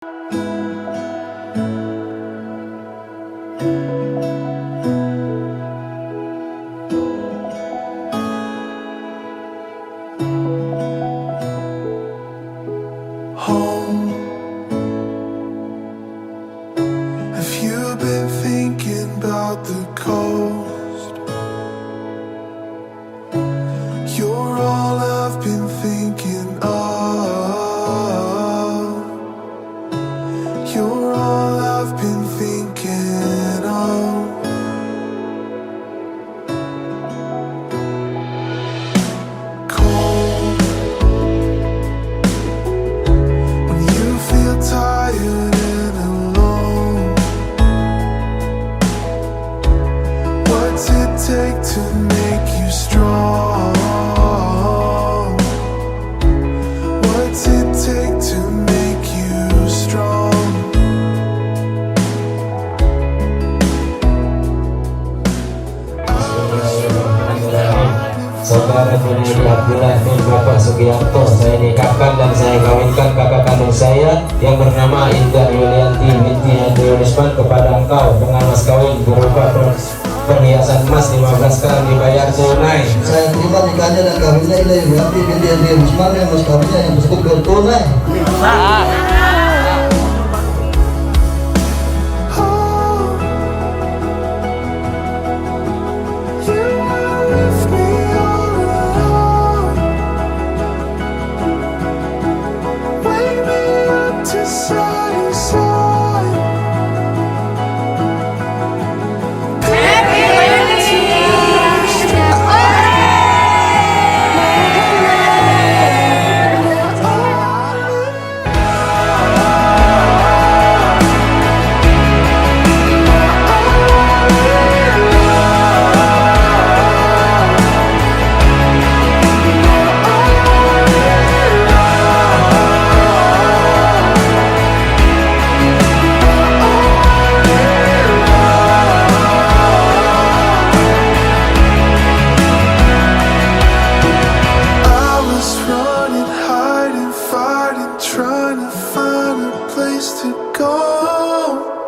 Home. Have you been thinking about the coast? You're all I've been thinking of. You're all I've been thinking of. Cold. When you feel tired and alone, what's it take to make you strong? What's it take to make you strong? Saudara Junaidi Abdullah bin Bapak Sugiarto, saya nikahkan dan saya kawinkan kakak kandung saya yang bernama Indah Junaidi binti Hadirusman kepada engkau dengan mas kawin berupa perhiasan emas 15 gram dibayar tunai. Saya terima nikahnya dan kawinnya Indah Junaidi binti Hadirusman yang mas kawinnya yang tersebut bertunai. Trying to find a place to go.